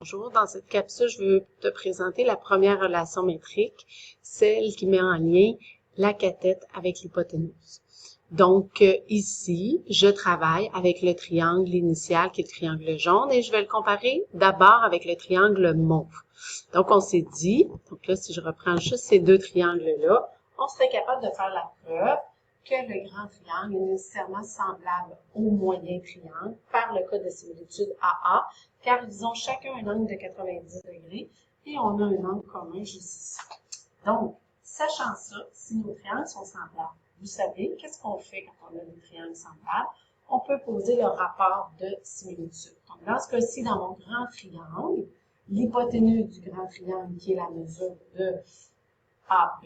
Bonjour, dans cette capsule, je veux te présenter la première relation métrique, celle qui met en lien la cathète avec l'hypoténuse. Donc ici, je travaille avec le triangle initial qui est le triangle jaune et je vais le comparer d'abord avec le triangle mauve. Donc on s'est dit, donc là si je reprends juste ces deux triangles-là, on serait capable de faire la preuve que le grand triangle est nécessairement semblable au moyen triangle par le cas de similitude AA, car ils ont chacun un angle de 90 degrés et on a un angle commun juste ici. Donc, sachant ça, si nos triangles sont semblables, vous savez, qu'est-ce qu'on fait quand on a des triangles semblables? On peut poser le rapport de similitude. Donc, dans ce cas-ci, dans mon grand triangle, l'hypoténuse du grand triangle, qui est la mesure de AB,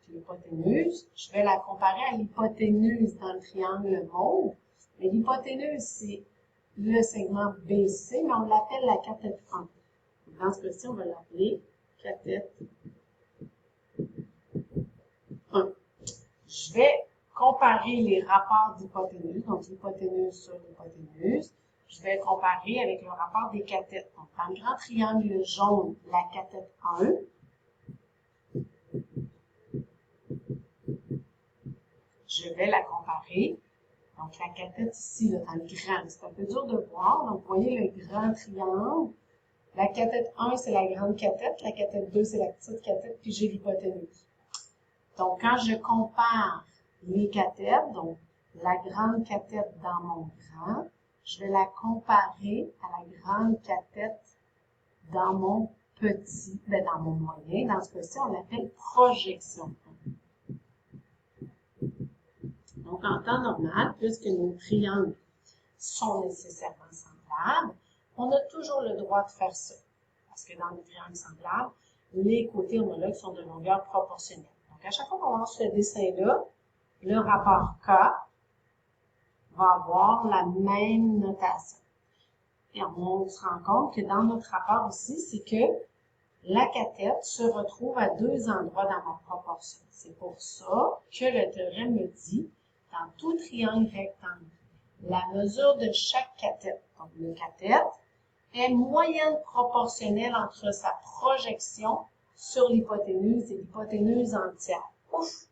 l'hypoténuse, je vais la comparer à l'hypoténuse dans le triangle mauve. Mais l'hypoténuse, c'est le segment BC, mais on l'appelle la cathète 1. Dans ce cas-ci, on va l'appeler cathète 1. Je vais comparer les rapports d'hypoténuse, donc l'hypoténuse sur l'hypoténuse. Je vais comparer avec le rapport des cathètes. Donc, dans le grand triangle jaune, la cathète 1, je vais la comparer. Donc, la cathète ici, là, dans le grand, c'est un peu dur de voir. Donc, vous voyez le grand triangle. La cathète 1, c'est la grande cathète. La cathète 2, c'est la petite cathète. Puis, j'ai l'hypoténuse. Donc, quand je compare les cathètes, donc la grande cathète dans mon grand, je vais la comparer à la grande cathète dans mon petit, dans mon moyen. Dans ce cas-ci, on l'appelle projection. Donc, en temps normal, puisque nos triangles sont nécessairement semblables, on a toujours le droit de faire ça. Parce que dans les triangles semblables, les côtés homologues sont de longueur proportionnelle. Donc, à chaque fois qu'on lance ce dessin-là, le rapport K va avoir la même notation. Et on se rend compte que dans notre rapport ici, c'est que la cathète se retrouve à deux endroits dans ma proportion. C'est pour ça que le théorème me dit, dans tout triangle rectangle, la mesure de chaque cathète, donc le cathète, est moyenne proportionnelle entre sa projection sur l'hypoténuse et l'hypoténuse entière. Ouf!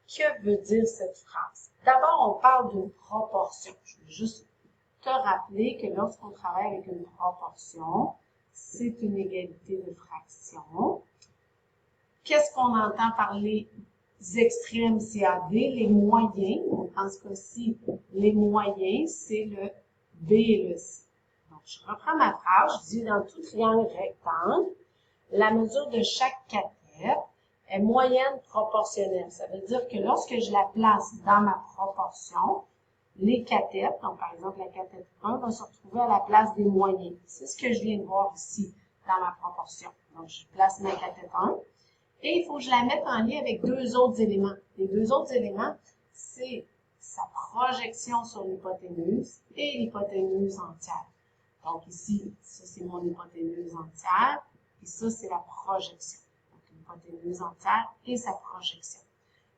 Que veut dire cette phrase? D'abord, on parle d'une proportion. Je veux juste te rappeler que lorsqu'on travaille avec une proportion, c'est une égalité de fractions. Qu'est-ce qu'on entend par les extrêmes CAD? Les moyens. Donc, dans ce cas-ci, les moyens, c'est le B et le C. Donc, je reprends ma phrase. Je dis dans tout triangle rectangle, la mesure de chaque cathète est moyenne proportionnelle. Ça veut dire que lorsque je la place dans ma proportion, les cathètes, donc par exemple la cathète 1, va se retrouver à la place des moyens. C'est ce que je viens de voir ici dans ma proportion. Donc, je place ma cathète 1 et il faut que je la mette en lien avec deux autres éléments. Les deux autres éléments, c'est sa projection sur l'hypoténuse et l'hypoténuse entière. Donc ici, ça c'est mon hypoténuse entière et ça c'est la projection. Donc l'hypoténuse entière et sa projection.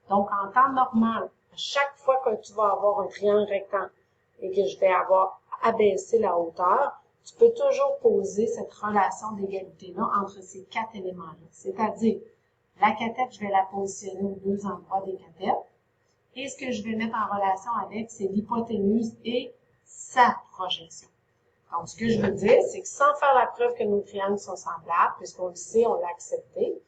Donc en temps normal, à chaque fois que tu vas avoir un triangle rectangle et que je vais avoir abaissé la hauteur, tu peux toujours poser cette relation d'égalité-là entre ces quatre éléments-là. C'est-à-dire, la cathète, je vais la positionner aux deux endroits des cathètes. Et ce que je vais mettre en relation avec, c'est l'hypoténuse et sa projection. Donc, ce que je veux dire, c'est que sans faire la preuve que nos triangles sont semblables, puisqu'on le sait, on l'a accepté,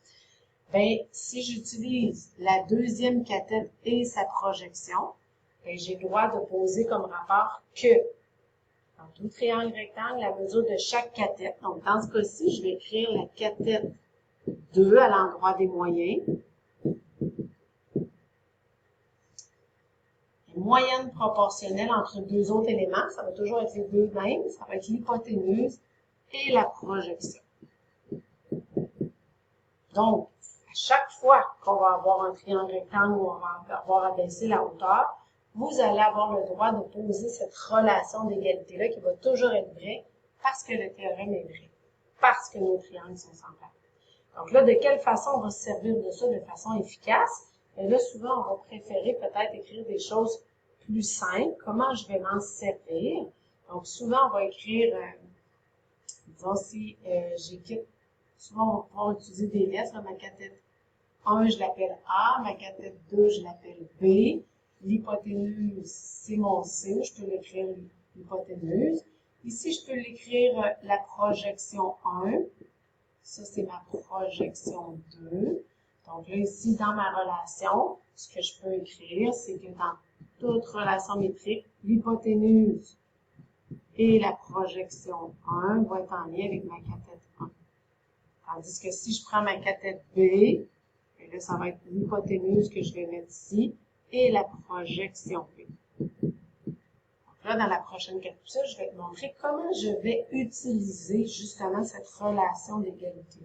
bien, si j'utilise la deuxième cathète et sa projection, bien, j'ai le droit de poser comme rapport que dans tout triangle rectangle, la mesure de chaque cathète. Donc, dans ce cas-ci, je vais écrire la cathète 2 à l'endroit des moyens. Moyenne proportionnelle entre deux autres éléments, ça va toujours être les deux mêmes, ça va être l'hypoténuse et la projection. Donc, à chaque fois qu'on va avoir un triangle rectangle où on va avoir abaissé la hauteur, vous allez avoir le droit de poser cette relation d'égalité-là qui va toujours être vraie parce que le théorème est vrai, parce que nos triangles sont semblables. Donc là, de quelle façon on va se servir de ça de façon efficace? Et là, souvent, on va préférer peut-être écrire des choses plus simples. Comment je vais m'en servir? Donc, souvent, on va écrire, Disons, si souvent on va utiliser des lettres, là, ma cathète 1, je l'appelle A, ma cathète 2, je l'appelle B. L'hypoténuse, c'est mon C, je peux l'écrire l'hypoténuse. Ici, je peux l'écrire la projection 1. Ça, c'est ma projection 2. Donc là, ici, dans ma relation, ce que je peux écrire, c'est que dans toute relation métrique, l'hypoténuse et la projection 1 vont être en lien avec ma cathète 1. Tandis que si je prends ma cathète B, et là, ça va être l'hypoténuse que je vais mettre ici et la projection B. Donc là, dans la prochaine capsule, je vais te montrer comment je vais utiliser justement cette relation d'égalité.